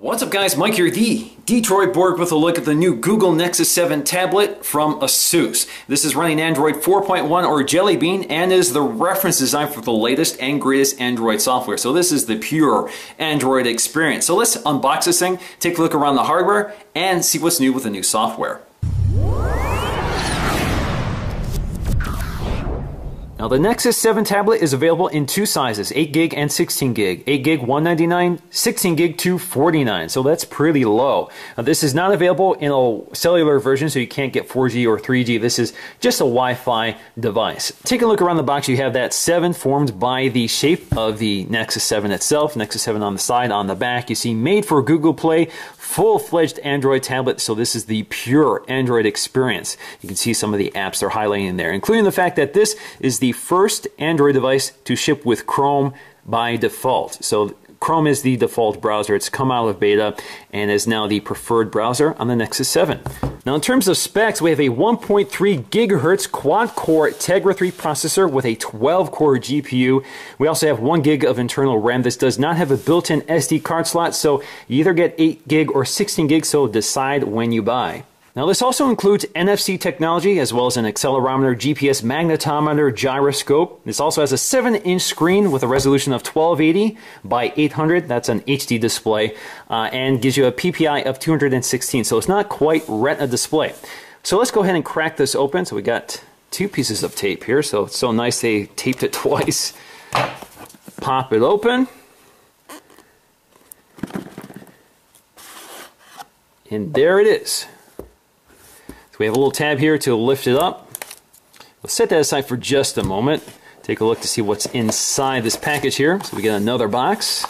What's up guys, Mike here, the Detroit Borg with a look at the new Google Nexus 7 tablet from ASUS. This is running Android 4.1 or Jelly Bean and is the reference design for the latest and greatest Android software. So this is the pure Android experience. So let's unbox this thing, take a look around the hardware, and see what's new with the new software. Now the Nexus 7 tablet is available in two sizes, 8 gig and 16 gig. 8 gig $199, 16 gig $249, so that's pretty low. Now, this is not available in a cellular version, so you can't get 4G or 3G. This is just a Wi-Fi device. Take a look around the box. You have that 7 formed by the shape of the Nexus 7 itself. Nexus 7 on the side, on the back. You see made for Google Play, full-fledged Android tablet, so this is the pure Android experience. You can see some of the apps they're highlighting there, including the fact that this is the first Android device to ship with Chrome by default. So Chrome is the default browser. It's come out of beta and is now the preferred browser on the Nexus 7. Now in terms of specs, we have a 1.3 gigahertz quad-core Tegra 3 processor with a 12-core GPU. We also have 1 gig of internal RAM. This does not have a built-in SD card slot, so you either get 8 gig or 16 gig, so decide when you buy. Now this also includes NFC technology as well as an accelerometer, GPS magnetometer, gyroscope. This also has a 7-inch screen with a resolution of 1280 by 800. That's an HD display and gives you a PPI of 216. So it's not quite Retina display. So let's go ahead and crack this open. So we got 2 pieces of tape here. So it's so nice they taped it twice. Pop it open. And there it is. We have a little tab here to lift it up. We'll set that aside for just a moment. Take a look to see what's inside this package here. So we get another box.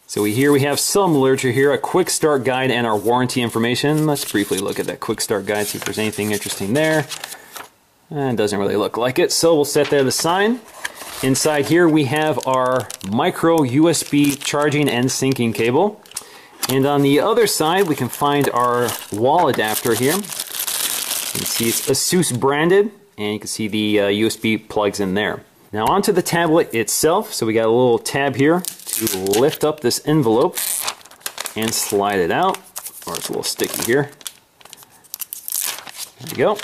So here we have some literature here, a quick start guide and our warranty information. Let's briefly look at that quick start guide, see if there's anything interesting there. It doesn't really look like it, so we'll set that aside. Inside here we have our micro USB charging and syncing cable. And on the other side, we can find our wall adapter here. You can see it's ASUS branded, and you can see the USB plugs in there. Now onto the tablet itself. So we got a little tab here to lift up this envelope and slide it out. Or it's a little sticky here. There we go.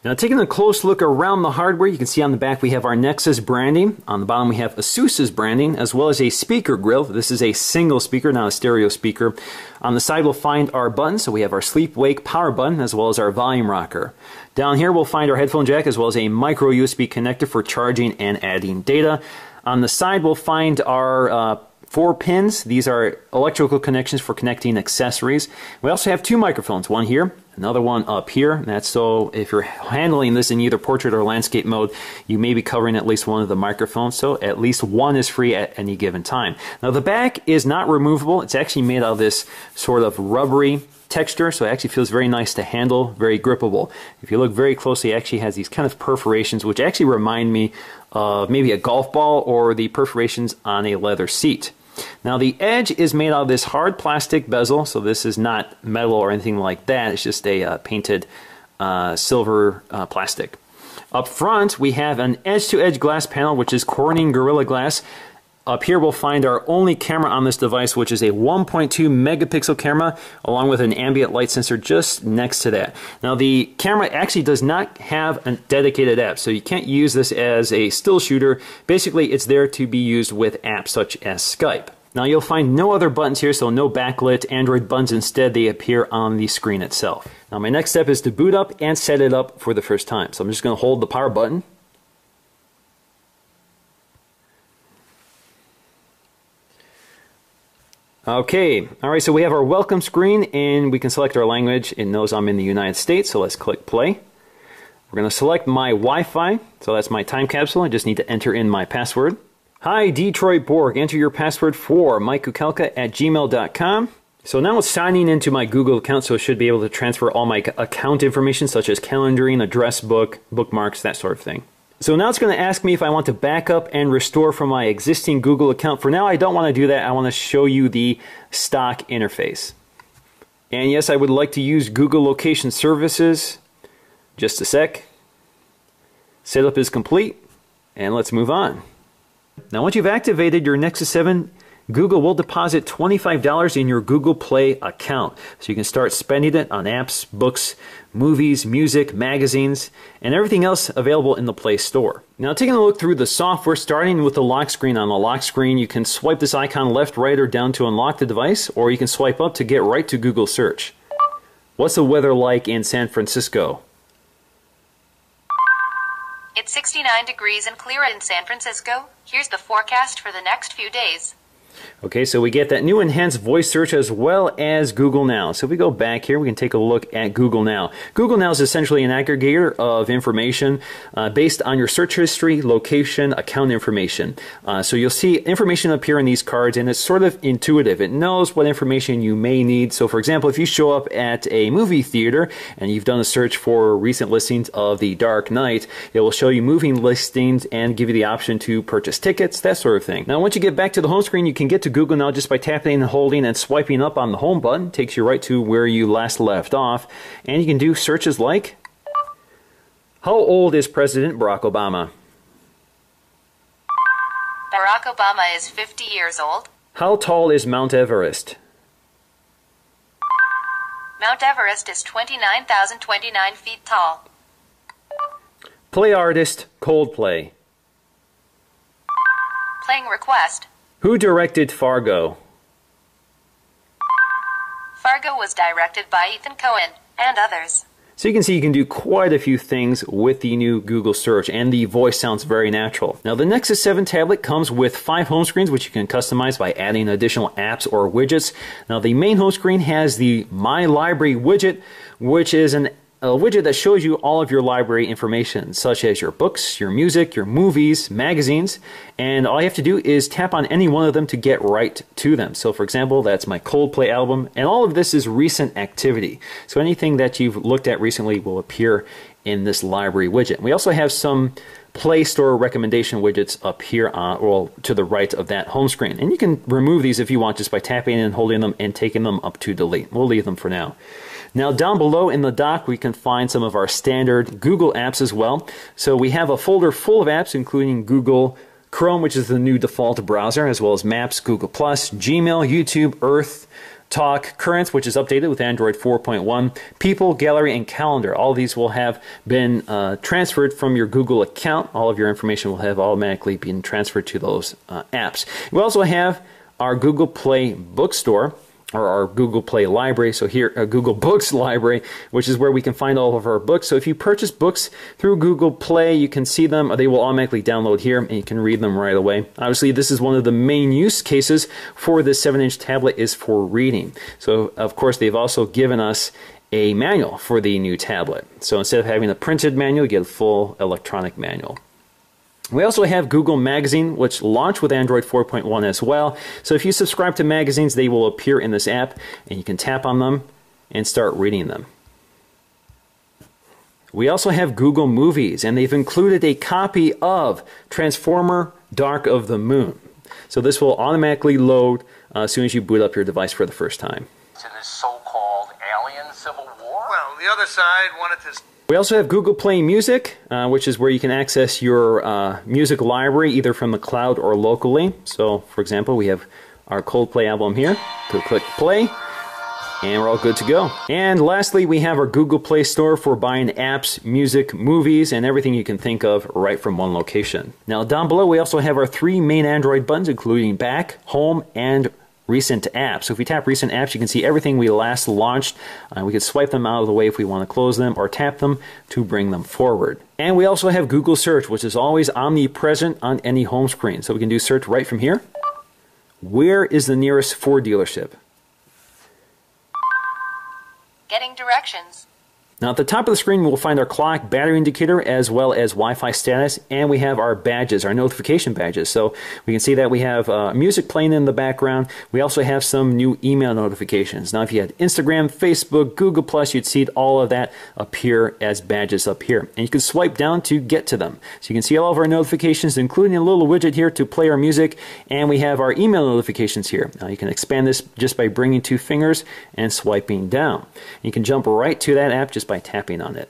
Now taking a close look around the hardware, you can see on the back we have our Nexus branding. On the bottom we have ASUS's branding, as well as a speaker grill. This is a single speaker, not a stereo speaker. On the side we'll find our buttons, so we have our sleep wake power button, as well as our volume rocker. Down here we'll find our headphone jack, as well as a micro USB connector for charging and adding data. On the side we'll find our 4 pins. These are electrical connections for connecting accessories. We also have 2 microphones, one here, another one up here. And that's so if you're handling this in either portrait or landscape mode, you may be covering at least one of the microphones, so at least one is free at any given time. Now the back is not removable. It's actually made out of this sort of rubbery texture, so it actually feels very nice to handle, very grippable. If you look very closely, it actually has these kind of perforations, which actually remind me of maybe a golf ball or the perforations on a leather seat. Now the edge is made out of this hard plastic bezel, so this is not metal or anything like that. It's just a painted silver plastic. Up front we have an edge-to-edge glass panel, which is Corning Gorilla Glass. Up here we'll find our only camera on this device, which is a 1.2 megapixel camera, along with an ambient light sensor just next to that. Now the camera actually does not have a dedicated app, so you can't use this as a still shooter. Basically it's there to be used with apps such as Skype. Now you'll find no other buttons here, so no backlit Android buttons. Instead they appear on the screen itself. Now my next step is to boot up and set it up for the first time. So I'm just going to hold the power button. Okay, alright, so we have our welcome screen and we can select our language. It knows I'm in the United States, so let's click play. We're going to select my Wi-Fi, so that's my time capsule. I just need to enter in my password. Hi, Detroit Borg, enter your password for mikekukelka@gmail.com. So now it's signing into my Google account, so it should be able to transfer all my account information such as calendaring, address book, bookmarks, that sort of thing. So now it's going to ask me if I want to back up and restore from my existing Google account. For now, I don't want to do that. I want to show you the stock interface. And yes, I would like to use Google Location Services. Just a sec. Setup is complete, and let's move on. Now once you've activated your Nexus 7, Google will deposit $25 in your Google Play account. So you can start spending it on apps, books, movies, music, magazines, and everything else available in the Play Store. Now, taking a look through the software, starting with the lock screen. On the lock screen, you can swipe this icon left, right, or down to unlock the device, or you can swipe up to get right to Google search. What's the weather like in San Francisco? It's 69 degrees and clear in San Francisco. Here's the forecast for the next few days. Okay, so we get that new enhanced voice search as well as Google Now. So if we go back here, we can take a look at Google Now. Google Now is essentially an aggregator of information based on your search history, location, account information. So you'll see information appear in these cards, and it's sort of intuitive. It knows what information you may need. So for example, if you show up at a movie theater and you've done a search for recent listings of The Dark Knight, it will show you movie listings and give you the option to purchase tickets, that sort of thing. Now, once you get back to the home screen, you can get to Google Now just by tapping and holding and swiping up on the home button. It takes you right to where you last left off, and you can do searches like, how old is President Barack Obama? Barack Obama is 50 years old. How tall is Mount Everest? Mount Everest is 29,029 feet tall. Play artist, Coldplay. Playing request. Who directed Fargo? Fargo was directed by Ethan Cohen and others. So you can see you can do quite a few things with the new Google search, and the voice sounds very natural. Now, the Nexus 7 tablet comes with 5 home screens, which you can customize by adding additional apps or widgets. Now, the main home screen has the My Library widget, which is a widget that shows you all of your library information, such as your books, your music, your movies, magazines, and all you have to do is tap on any one of them to get right to them. So for example, that's my Coldplay album, and all of this is recent activity. So anything that you've looked at recently will appear in this library widget. We also have some Play Store recommendation widgets up here to the right of that home screen. And you can remove these if you want just by tapping and holding them and taking them up to delete. We'll leave them for now. Now, down below in the dock, we can find some of our standard Google apps as well. So we have a folder full of apps, including Google Chrome, which is the new default browser, as well as Maps, Google+, Gmail, YouTube, Earth, Talk, Currents, which is updated with Android 4.1, People, Gallery, and Calendar. All of these will have been transferred from your Google account. All of your information will have automatically been transferred to those apps. We also have our Google Play Bookstore, or our Google Play Library. So here, Google Books Library, which is where we can find all of our books. So if you purchase books through Google Play, you can see them, or they will automatically download here, and you can read them right away. Obviously, this is one of the main use cases for this 7-inch tablet is for reading. So, of course, they've also given us a manual for the new tablet. So instead of having a printed manual, you get a full electronic manual. We also have Google Magazine, which launched with Android 4.1 as well. So if you subscribe to magazines, they will appear in this app, and you can tap on them and start reading them. We also have Google Movies, and they've included a copy of Transformer Dark of the Moon. So this will automatically load as soon as you boot up your device for the first time. To this so-called alien civil war? Well, the other side wanted to... We also have Google Play Music, which is where you can access your music library either from the cloud or locally. So, for example, we have our Coldplay album here. Click play, and we're all good to go. And lastly, we have our Google Play Store for buying apps, music, movies, and everything you can think of right from one location. Now, down below, we also have our 3 main Android buttons, including Back, Home, and Recent Apps. So if we tap Recent Apps, you can see everything we last launched. We can swipe them out of the way if we want to close them, or tap them to bring them forward. And we also have Google Search, which is always omnipresent on any home screen. So we can do search right from here. Where is the nearest Ford dealership? Getting directions. Now at the top of the screen, we'll find our clock, battery indicator, as well as Wi-Fi status, and we have our badges, our notification badges. So we can see that we have music playing in the background. We also have some new email notifications. Now if you had Instagram, Facebook, Google+, you'd see all of that appear as badges up here. And you can swipe down to get to them. So you can see all of our notifications, including a little widget here to play our music, and we have our email notifications here. Now you can expand this just by bringing 2 fingers and swiping down. You can jump right to that app just by tapping on it.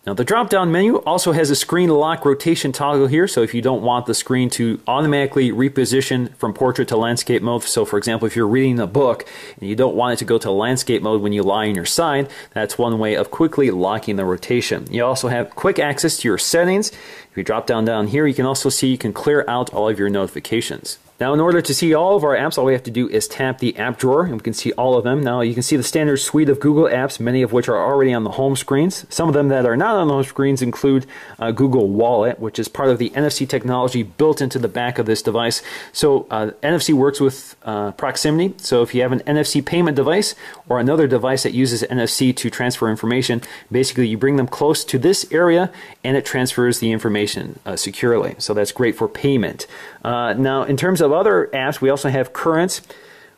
Now the drop-down menu also has a screen lock rotation toggle here, so if you don't want the screen to automatically reposition from portrait to landscape mode, so for example if you're reading a book and you don't want it to go to landscape mode when you lie on your side, that's one way of quickly locking the rotation. You also have quick access to your settings. If you drop down here, you can also see you can clear out all of your notifications. Now in order to see all of our apps, all we have to do is tap the app drawer and we can see all of them. Now you can see the standard suite of Google apps, many of which are already on the home screens. Some of them that are not on the home screens include Google Wallet, which is part of the NFC technology built into the back of this device. So NFC works with proximity. So if you have an NFC payment device or another device that uses NFC to transfer information, basically you bring them close to this area and it transfers the information securely. So that's great for payment. Now in terms of other apps, we also have Currents,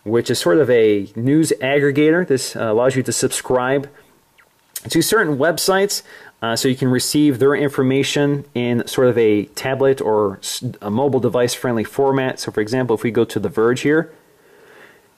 which is sort of a news aggregator. This allows you to subscribe to certain websites so you can receive their information in sort of a tablet or a mobile device friendly format. So for example, if we go to The Verge here,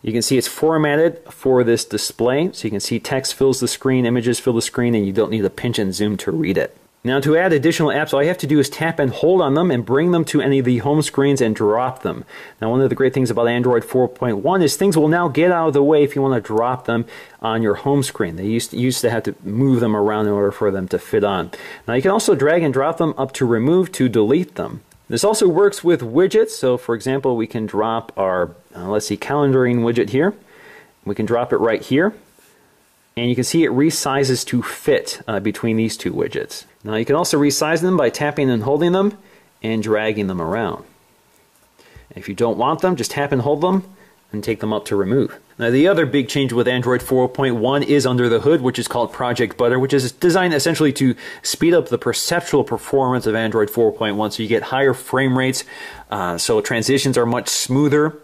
you can see it's formatted for this display. So you can see text fills the screen, images fill the screen, and you don't need to pinch and zoom to read it. Now to add additional apps, all you have to do is tap and hold on them and bring them to any of the home screens and drop them. Now one of the great things about Android 4.1 is things will now get out of the way if you want to drop them on your home screen. They used to have to move them around in order for them to fit on. Now you can also drag and drop them up to remove to delete them. This also works with widgets. So for example, we can drop our, let's see, calendaring widget here. We can drop it right here. And you can see it resizes to fit between these two widgets. Now you can also resize them by tapping and holding them and dragging them around. And if you don't want them, just tap and hold them and take them up to remove. Now the other big change with Android 4.1 is under the hood, which is called Project Butter, which is designed essentially to speed up the perceptual performance of Android 4.1 so you get higher frame rates, so transitions are much smoother.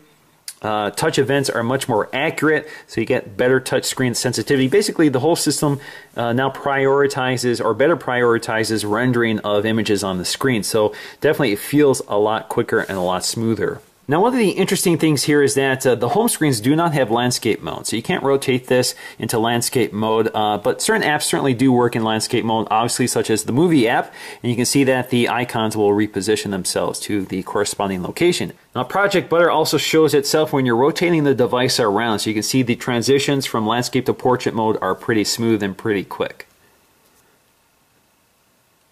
Touch events are much more accurate, so you get better touch screen sensitivity. Basically, the whole system now prioritizes, or better prioritizes, rendering of images on the screen. So definitely it feels a lot quicker and a lot smoother. Now one of the interesting things here is that the home screens do not have landscape mode, so you can't rotate this into landscape mode, but certain apps certainly do work in landscape mode, obviously such as the movie app, and you can see that the icons will reposition themselves to the corresponding location. Now Project Butter also shows itself when you're rotating the device around, so you can see the transitions from landscape to portrait mode are pretty smooth and pretty quick.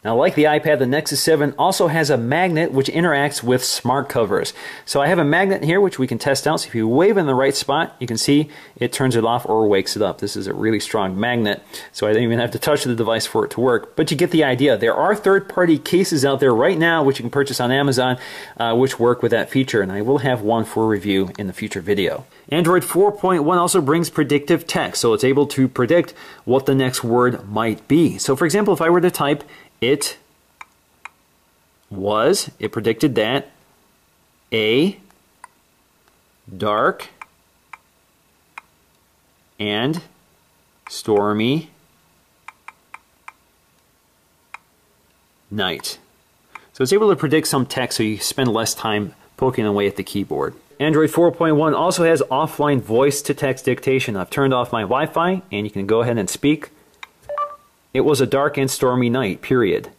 Now, like the iPad, the Nexus 7 also has a magnet which interacts with smart covers. So I have a magnet here which we can test out. So if you wave in the right spot, you can see it turns it off or wakes it up. This is a really strong magnet, so I don't even have to touch the device for it to work. But you get the idea. There are third-party cases out there right now which you can purchase on Amazon which work with that feature, and I will have one for review in the future video. Android 4.1 also brings predictive text, so it's able to predict what the next word might be. So for example, if I were to type it predicted that a dark and stormy night. So it's able to predict some text so you spend less time poking away at the keyboard. Android 4.1 also has offline voice-to-text dictation. I've turned off my Wi-Fi and you can go ahead and speak. It was a dark and stormy night, period.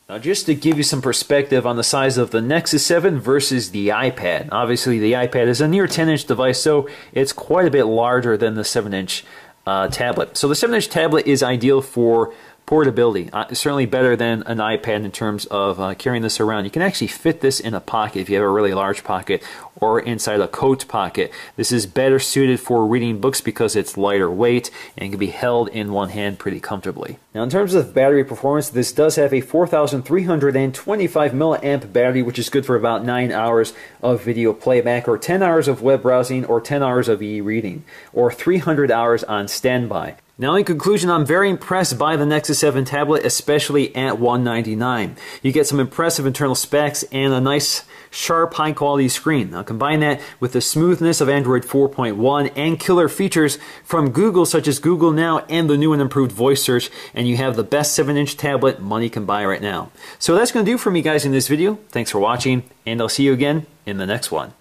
Now just to give you some perspective on the size of the Nexus 7 versus the iPad. Obviously the iPad is a near 10-inch device, so it's quite a bit larger than the 7-inch tablet. So the 7-inch tablet is ideal for portability. Certainly better than an iPad in terms of carrying this around. You can actually fit this in a pocket if you have a really large pocket, or inside a coat pocket. This is better suited for reading books because it's lighter weight and can be held in one hand pretty comfortably. Now in terms of battery performance, this does have a 4,325 milliamp battery, which is good for about 9 hours of video playback, or 10 hours of web browsing, or 10 hours of e-reading, or 300 hours on standby. Now in conclusion, I'm very impressed by the Nexus 7 tablet, especially at $199. You get some impressive internal specs and a nice, sharp, high-quality screen. Now combine that with the smoothness of Android 4.1 and killer features from Google, such as Google Now and the new and improved voice search, and you have the best 7-inch tablet money can buy right now. So that's going to do for me, guys, in this video. Thanks for watching, and I'll see you again in the next one.